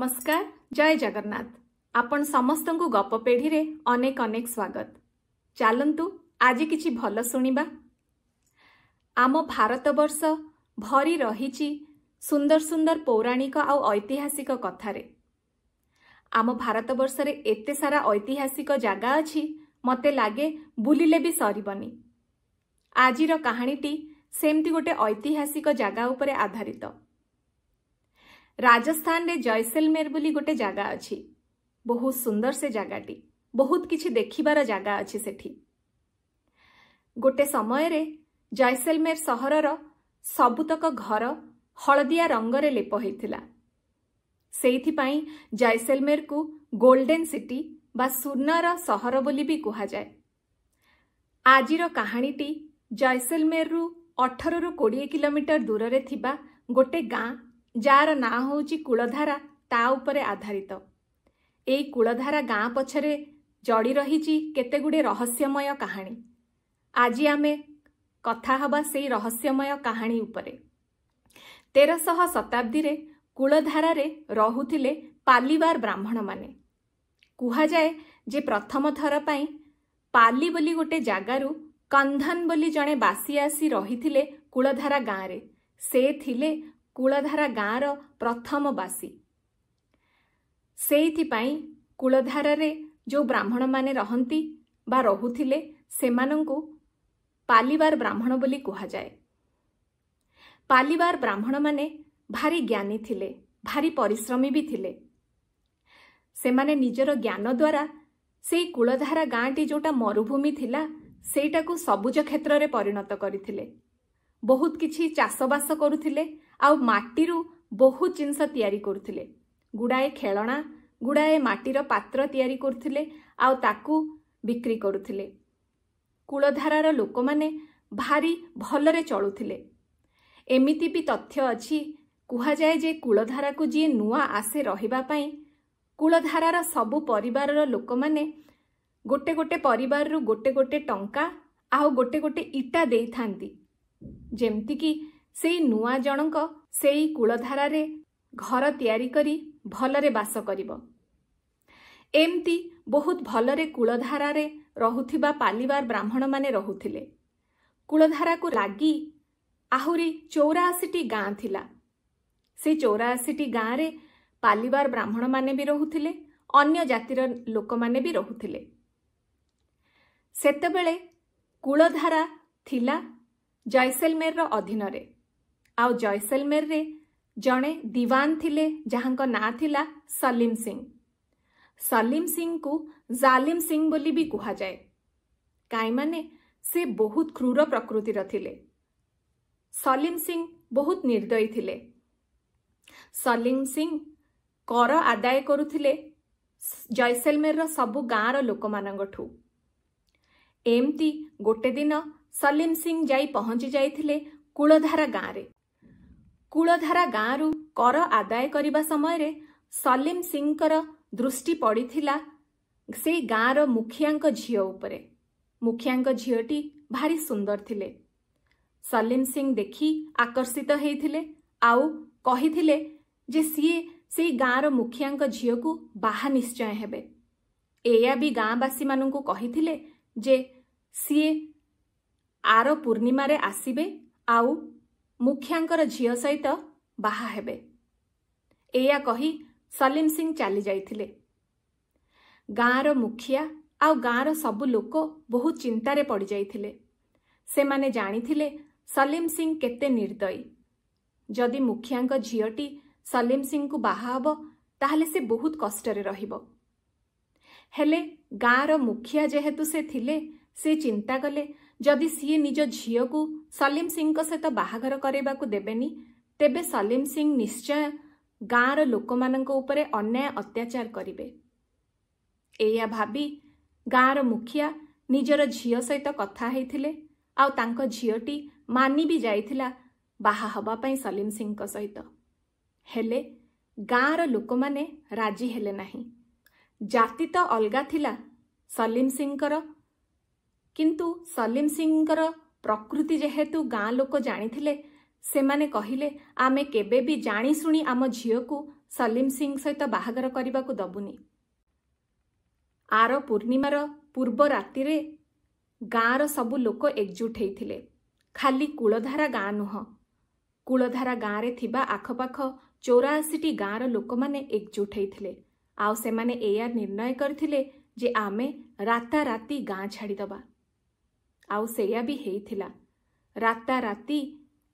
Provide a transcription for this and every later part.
नमस्कार जय जगन्नाथ आपण समस्त को गप पेढ़ी रे अनेक अनेक स्वागत। चलतु आज किछि भल सुनिबा। आम भारत वर्ष भरी रही सुंदर सुंदर पौराणिक आउ ऐतिहासिक कथारे। आम भारत वर्ष रे एते सारा ऐतिहासिक जगह अछि मते लागे बुलिले भी सरीबनी। आजिर कहानीटी सेमती गोटे ऐतिहासिक जगह उपरे आधारित। राजस्थान रे जैसलमेर बोली गोटे जगह अछि। बहुत सुंदर से जगाटी, बहुत किछि देखिबार जगह अछि सेठी। गोटे समय रे जैसलमेर सहरर सबुतक घर हलदिया रंगरे लेप होइथिला। सेइथि पई जैसलमेर को गोल्डन सिटी बा सुनर सहर बोली भी कुहा जाए। आजिर कहानीटी जैसलमेर रु 18 रु 20 किलोमीटर दूर रे थिबा गोटे गाँ जार ना होउची कुलधारा ता उपरे आधारित। एई कुलधारा गाँ पछरे जड़ी रहीची केते गुडे रहस्यमय कहानी। आजी आमे कथा हबा सेई रहस्यमय कहानी उपरे। 1300 शताब्दी रे कुलधारा रे रहुथिले पालीवार ब्राह्मण माने। कुहा जाए जे प्रथम थर पई पाली बोली गोटे जागारू कंधन बोली जणे बासी आसी रहिथिले कुलधारा गाँ रे। से थिले कुलधारा गाँर प्रथम बासी। सेइथि पई कुलधारा रे जो ब्राह्मण माने रहंती बा रहुथिले सेमानंकु पालीवार ब्राह्मण बोली कुहा जाए। पालीवार ब्राह्मण माने भारी ज्ञानी थिले, भारी परिश्रमी भी थिले। सेमाने निजर ज्ञान द्वारा सेई कुलधारा गाँटी जोटा मरुभूमि थिला सेटाकू सबुज क्षेत्र रे परिणत करथिले। बहुत किछि चाषबास करुथिले आउ माटीरू बहुत जिनस तैयारी करुथिले। गुड़ाए खेलना, गुड़ाए माटीर पात्र तैयारी करुथिले आउ ताकू बिक्री करुथिले। कुलधारार लोक माने भारी भलरे चलुथिले। एमिति भी तथ्य अछि कुहा जाए जे कुलधारा को जी नुआ आसे रहिबा पई कुलधारार सबु परिवारर लोक माने गोटे गोटे परिवार रु गोटे गोटे टंका आउ गोटे गोटे इटा देई थांती, जेमति कि सेई नुआ जनक सेई कुलधारा रे घर तैयारी करी भलरे बास करिबो। एमती बहुत भलरे कुलधारा रे रहुथिबा पालीवार ब्राह्मण माने रहुथिले। कुलधारा को लागी आहुरी 84टी गाँ थिला। से 84टी गाँ रे पालीवार ब्राह्मण माने भी रहुथिले, अन्य जातिर लोक माने भी रहुथिले। सेतेबेले कुलधारा थिला जैसलमेर रो अधीन रे। आउ जैसलमेर रे जणे दीवान थिले जहांक ना थिला सलीम सिंह। सलीम सिंह को जालिम सिंह बोली भी कुहा जाए। काई माने से बहुत क्रूर प्रकृतिर थिले। सलीम सिंह बहुत निर्दयी थिले। सलीम सिंह कर आदाय करुथिले जैसलमेर रो सबु गाँर लोक मानंगठू। एमती गोटे दिन सलीम सिंह जाई पहुंची जाइथिले कुलधारा गाँ रे। कुलधारा गाँ रु कर आदाय करिबा समय रे सलीम सिंहकर दृष्टि पड़िथिला से गाँर मुखियांक झियो उपरे। मुखियांक झियोटी भारी सुंदर थिले। सलीम सिंह देखी आकर्षित हेइथिले आउ कहिथिले जे सीए से गाँर मुखियांक झियो को बाहा निश्चय हेबे। एया भी गाँवासी मानंकु कहिथिले जे सीए आर पूर्णिमा रे आसीबे आउ मुखियांकर झियो सहित बाहा हेबे। एया कही सलीम सिंह चली जाइथिले। गाँर मुखिया आउ गाँर सबु लोक बहुत चिंतारे पड़ी जाइथिले। से माने जानिथिले सलीम सिंह केते निर्दयी। जदि मुखियांक झियोटी सलीम सिंह को बाहा हबो ताहले से बहुत कष्टरे रहिबो। हेले गाँर मुखिया जेहेतु से थिले से चिंता कले जदि सीए निज झियो को सलीम सिंह सहित बाहाघर करेबाकू देबेनी तेबे सलीम सिंह निश्चय गाँर लोक मानंक उपरे अन्याय अत्याचार करिबे। एया भाबी गाँर मुखिया निजर झियो सहित कथा हेइथिले आउ तांक झियोटी मानी भी जाइथिला बाहा हबा पई सलीम सिंह सहित। हेले गाँर लोक माने राजी हेले नाही। जाति तो अलगा थिला सलीम सिंहकर, किंतु सलीम सिंहकर प्रकृति जेहेतु गाँ लोक जानिथिले सेमाने कहिले आमे केबे भी जानी सुनी आम झियो को ସଲିମ ସିଂ ସହିତ ବାହାଘର କରିବାକୁ ଦବୁନି। ଆର ପୂର୍ଣ୍ଣିମାର ପୂର୍ବ ରାତିରେ ଗାଁର ସବୁ ଲୋକ ଏକଜୁଟ ହେଇଥିଲେ। ଖାଲି କୂଳଧାରା ଗାଁ ନୁହଁ, କୂଳଧାରା ଗାଁରେ ଥିବା ଆଖପାଖ 84ଟି ଗାଁର ଲୋକମାନେ ଏକଜୁଟ ହେଇଥିଲେ। ଆଉ ସେମାନେ ଏଇଆ ନିର୍ଣ୍ଣୟ କରିଥିଲେ ଯେ ଆମେ ରାତାରାତି ଗାଁ ଛାଡ଼ିଦେବା। ଆଉ ସେଇଆ ବି ହେଇଥିଲା। ରାତାରାତି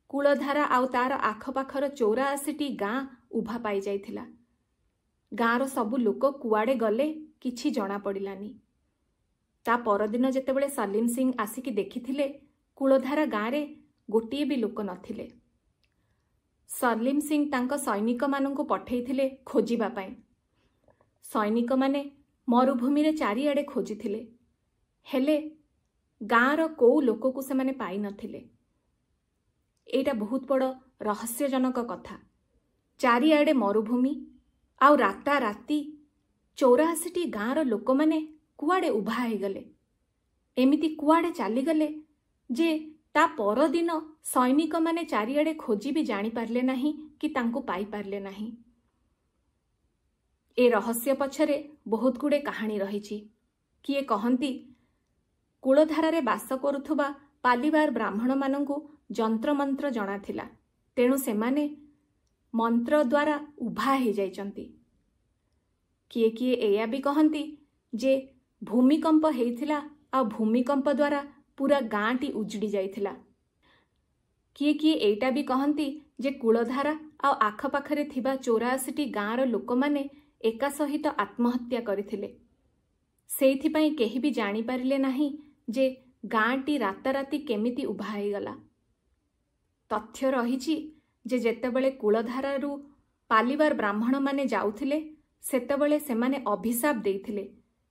କୂଳଧାରା ଆଉ ତାର ଆଖପାଖର 84ଟି ଗାଁ ଉଭା ପାଇଯାଇଥିଲା। ଗାଁର ସବୁ ଲୋକ କୁଆଡ଼େ ଗଲେ କିଛି ଜଣାପଡ଼ିଲାନି। ତା ପରଦିନ ଯେତେବେଳେ ସଲିମ ସିଂ ଆସିକି ଦେଖିଥିଲେ, କୂଳଧାରା ଗାଁରେ ଗୋଟିଏ ବି ଲୋକ ନଥିଲେ। ସଲିମ ସିଂ ତାଙ୍କ ସୈନିକମାନଙ୍କୁ ପଠେଇଥିଲେ ଖୋଜିବା ପାଇଁ। ସୈନିକମାନେ ମରୁଭୂମିରେ ଚାରିଆଡ଼େ ଖୋଜିଥିଲେ, ହେଲେ ଗାଁର କୋଉ ଲୋକକୁ ସେମାନେ ପାଇନଥିଲେ। ଏଇଟା ବହୁତ ବଡ଼ ରହସ୍ୟଜନକ କଥା। ଚାରିଆଡ଼େ ମରୁଭୂମି ଆଉ ରାତାରାତି 84ଟି ଗାଁର ଲୋକମାନେ କୁଆଡ଼େ ଉଭା ହେଇଗଲେ, ଏମିତି କୁଆଡ଼େ ଚାଲିଗଲେ ଯେ ତା ପରଦିନ ସୈନିକମାନେ ଚାରିଆଡ଼େ ଖୋଜି ବି ଜାଣିପାରିଲେ ନାହିଁ କି ତାଙ୍କୁ ପାଇପାରିଲେ ନାହିଁ। ଏ ରହସ୍ୟ ପଛରେ ବହୁତ ଗୁଡ଼ିଏ କାହାଣୀ ରହିଛି। କିଏ କହନ୍ତି କୂଳଧାରାରେ ବାସ କରୁଥିବା ପାଲିବାର ବ୍ରାହ୍ମଣମାନଙ୍କୁ ଯନ୍ତ୍ରମନ୍ତ୍ର ଜଣାଥିଲା, ତେଣୁ ସେମାନେ ମନ୍ତ୍ର ଦ୍ୱାରା ଉଭା ହେଇଯାଇଛନ୍ତି। କିଏ କିଏ ଏଇଆ ବି କହନ୍ତି ଯେ ଭୂମିକମ୍ପ ହେଇଥିଲା ଆଉ ଭୂମିକମ୍ପ ଦ୍ୱାରା ପୁରା ଗାଁଟି ଉଜୁଡ଼ି ଯାଇଥିଲା। କିଏ କିଏ ଏଇଟା ବି କହନ୍ତି ଯେ କୂଳଧାରା ଆଉ ଆଖପାଖରେ ଥିବା 84ଟି ଗାଁର ଲୋକମାନେ ଏକା ସହିତ ଆତ୍ମହତ୍ୟା କରିଥିଲେ। ସେଇଥିପାଇଁ କେହି ବି ଜାଣିପାରିଲେ ନାହିଁ ଯେ ଗାଁଟି ରାତାରାତି କେମିତି ଉଭା ହେଇଗଲା। ତଥ୍ୟ ରହିଛି ଯେ ଯେତେବେଳେ କୂଳଧାରାରୁ ପାଲିବାର ବ୍ରାହ୍ମଣମାନେ ଯାଉଥିଲେ, ସେତେବେଳେ ସେମାନେ ଅଭିଶାପ ଦେଇଥିଲେ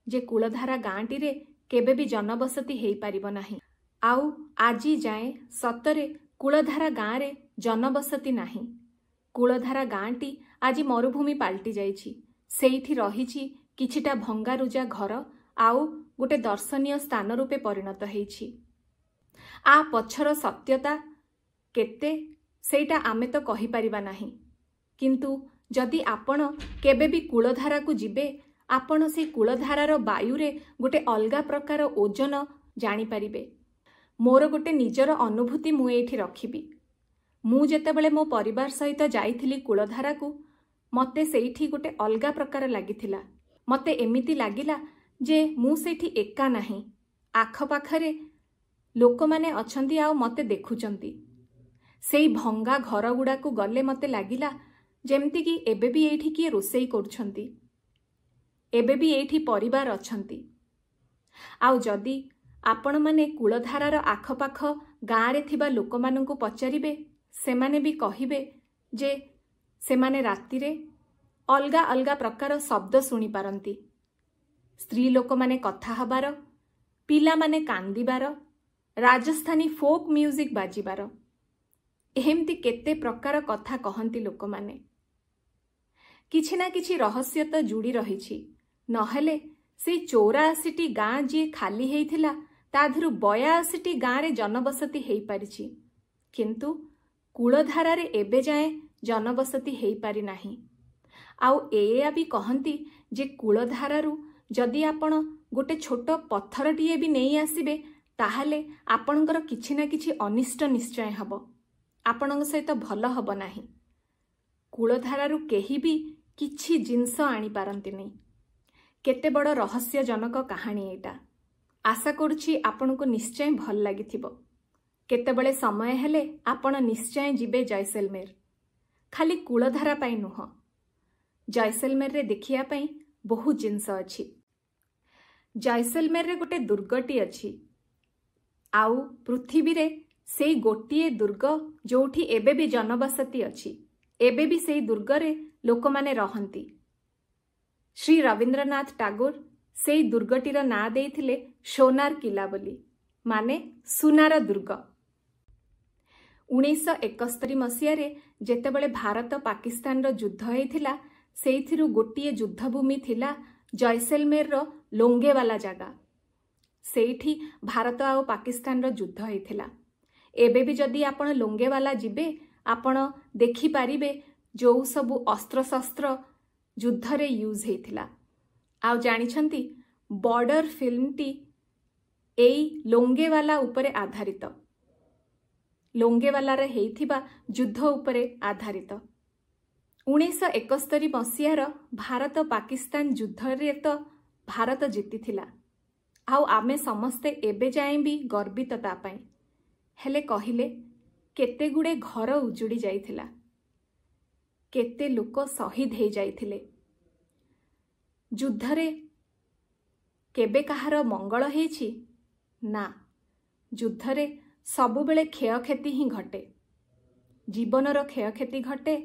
ଯେ କୂଳଧାରା ଗାଁଟିରେ କେବେ ବି ଜନବସତି ହେଇପାରିବ ନାହିଁ। ଆଉ ଆଜି ଯାଏଁ ସତରେ କୂଳଧାରା ଗାଁରେ ଜନବସତି ନାହିଁ। କୂଳଧାରା ଗାଁଟି ଆଜି ମରୁଭୂମି ପାଲଟି ଯାଇଛି। ସେଇଠି ରହିଛି କିଛିଟା ଭଙ୍ଗାରୁଜା ଘର ଆଉ ଗୋଟେ ଦର୍ଶନୀୟ ସ୍ଥାନ ରୂପେ ପରିଣତ ହେଇଛି। ଆ ପଛର ସତ୍ୟତା କେତେ ସେଇଟା ଆମେ ତ କହିପାରିବା ନାହିଁ, କିନ୍ତୁ ଯଦି ଆପଣ କେବେ ବି କୂଳଧାରାକୁ ଯିବେ, ଆପଣ ସେଇ କୂଳଧାରାର ବାୟୁରେ ଗୋଟେ ଅଲଗା ପ୍ରକାର ଓଜନ ଜାଣିପାରିବେ। ମୋର ଗୋଟେ ନିଜର ଅନୁଭୂତି ମୁଁ ଏଇଠି ରଖିବି। ମୁଁ ଯେତେବେଳେ ମୋ ପରିବାର ସହିତ ଯାଇଥିଲି କୂଳଧାରାକୁ, ମୋତେ ସେଇଠି ଗୋଟେ ଅଲଗା ପ୍ରକାର ଲାଗିଥିଲା। ମୋତେ ଏମିତି ଲାଗିଲା ଯେ ମୁଁ ସେଇଠି ଏକା ନାହିଁ, ଆଖପାଖରେ ଲୋକମାନେ ଅଛନ୍ତି ଆଉ ମୋତେ ଦେଖୁଛନ୍ତି। ସେଇ ଭଙ୍ଗା ଘରଗୁଡ଼ାକୁ ଗଲେ ମୋତେ ଲାଗିଲା ଯେମିତିକି ଏବେ ବି ଏଇଠି କିଏ ରୋଷେଇ କରୁଛନ୍ତି, ଏବେ ବି ଏଇଠି ପରିବାର ଅଛନ୍ତି। ଆଉ ଯଦି ଆପଣମାନେ କୂଳଧାରାର ଆଖପାଖ ଗାଁରେ ଥିବା ଲୋକମାନଙ୍କୁ ପଚାରିବେ, ସେମାନେ ବି କହିବେ ଯେ ସେମାନେ ରାତିରେ ଅଲଗା ଅଲଗା ପ୍ରକାର ଶବ୍ଦ ଶୁଣିପାରନ୍ତି। ସ୍ତ୍ରୀ ଲୋକମାନେ କଥା ହେବାର, ପିଲାମାନେ କାନ୍ଦିବାର, ରାଜସ୍ଥାନୀ ଫୋକ୍ ମ୍ୟୁଜିକ୍ ବାଜିବାର, ଏମିତି କେତେ ପ୍ରକାର କଥା କହନ୍ତି ଲୋକମାନେ। କିଛି ନା କିଛି ରହସ୍ୟ ତ ଯୁଡ଼ି ରହିଛି, ନହେଲେ ସେଇ 84ଟି ଗାଁ ଯିଏ ଖାଲି ହେଇଥିଲା, ତା ଦେହରୁ 82ଟି ଗାଁରେ ଜନବସତି ହେଇପାରିଛି। କିନ୍ତୁ କୂଳଧାରାରେ ଏବେ ଯାଏଁ ଜନବସତି ହେଇପାରି ନାହିଁ। ଆଉ ଏଇଆ ବି କହନ୍ତି ଯେ କୂଳଧାରାରୁ ଯଦି ଆପଣ ଗୋଟେ ଛୋଟ ପଥରଟିଏ ବି ନେଇ ଆସିବେ, ତାହେଲେ ଆପଣଙ୍କର କିଛି ନା କିଛି ଅନିଷ୍ଟ ନିଶ୍ଚୟ ହେବ, ଆପଣଙ୍କ ସହିତ ଭଲ ହେବ ନାହିଁ। କୂଳଧାରାରୁ କେହି ବି କିଛି ଜିନିଷ ଆଣିପାରନ୍ତିନି। କେତେ ବଡ଼ ରହସ୍ୟଜନକ କାହାଣୀ ଏଇଟା। ଆଶା କରୁଛି ଆପଣଙ୍କୁ ନିଶ୍ଚୟ ଭଲ ଲାଗିଥିବ। କେତେବେଳେ ସମୟ ହେଲେ ଆପଣ ନିଶ୍ଚୟ ଯିବେ ଜୈସଲମେର। ଖାଲି କୂଳଧାରା ପାଇଁ ନୁହଁ, ଜୈସଲମେରରେ ଦେଖିବା ପାଇଁ ବହୁତ ଜିନିଷ ଅଛି। ଜୈସଲମେରରେ ଗୋଟେ ଦୁର୍ଗଟି ଅଛି, ଆଉ ପୃଥିବୀରେ ସେଇ ଗୋଟିଏ ଦୁର୍ଗ ଯୋଉଠି ଏବେ ବି ଜନବସତି ଅଛି। ଏବେ ବି ସେଇ ଦୁର୍ଗରେ ଲୋକମାନେ ରହନ୍ତି। ଶ୍ରୀ ରବୀନ୍ଦ୍ରନାଥ ଟାଗୋର ସେଇ ଦୁର୍ଗଟିର ନାଁ ଦେଇଥିଲେ ସୋନାର କିଲା ବୋଲି, ମାନେ ସୁନାର ଦୁର୍ଗ। 1971 ମସିହାରେ ଯେତେବେଳେ ଭାରତ ପାକିସ୍ତାନର ଯୁଦ୍ଧ ହେଇଥିଲା, ସେଇଥିରୁ ଗୋଟିଏ ଯୁଦ୍ଧଭୂମି ଥିଲା ଜୈସଲମେରର ଲୋଙ୍ଗେୱାଲା ଜାଗା। ସେଇଠି ଭାରତ ଆଉ ପାକିସ୍ତାନର ଯୁଦ୍ଧ ହେଇଥିଲା। ଏବେ ବି ଯଦି ଆପଣ ଲୋଙ୍ଗେୱାଲା ଯିବେ, ଆପଣ ଦେଖିପାରିବେ जो सबु अस्त्रशस्त्र युद्धरे यूज हेइथिला। आउ जानिछंती बॉर्डर फिल्मटी एई लोंगेवाला उपरे आधारित, लोंगेवाला रे हेइथिबा युद्ध उपरे आधारित। 1971 मसीहार भारत पाकिस्तान युद्ध रे तो भारत जीतिथिला। आउ आमे समस्ते एबे जाए भी गर्वित ता पई। हेले कहिले केते गुडे घर उजुड़ी जाइथिला, केते लोक शहीद हे जाइथिले। युद्धरे केबे कहार मंगल हेछि ना, युद्धरे सबुबेले क्षयक्षति ही घटे। जीवनर क्षयक्षति घटे,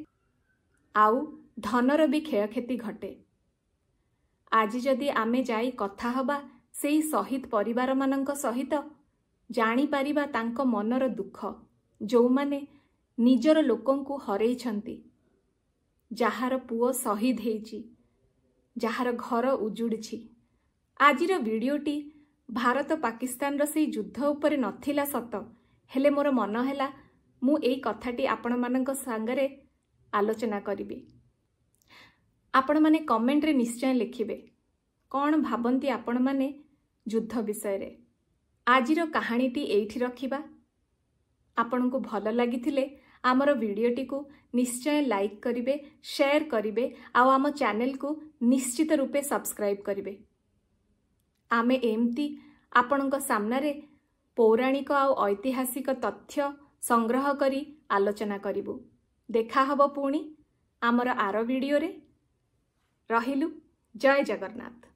आउ धनर भी क्षयक्षति घटे। आज जदि आमे जाई कथा हबा सेई शहीद परिवार मानंक सहित, जानी पारिबा तांको मनर दुख, जो माने निजर लोकंकु हरेई छंती, जाहार पुओ शहीद हेइची, जाहार घर उजुड़िछि। आजिर वीडियोटी भारत पाकिस्तान रो सेई युद्ध उपरे नथिला सत, हेले मोर मन हैला मु एई कथाटी आपण मानंक संगरे आलोचना करिबी। आपण माने कमेंट रे निश्चय लिखिबे कौन भाबंती आपण माने युद्ध विषय रे। आजिर कहानीटी एइठी रखिबा। आपनको भल लागिथिले आमर वीडियोटी को निश्चय लाइक करिबे, शेयर करिबे, आउ आम चैनल को निश्चित रूपे सब्सक्राइब करिबे। आमे एमती आपणक सामनारे पौराणिक आउ ऐतिहासिक तथ्य संग्रह करी आलोचना करिबु। देखा हबो पुणी आमर आर वीडियो रे। रहिलु। जय जगन्नाथ।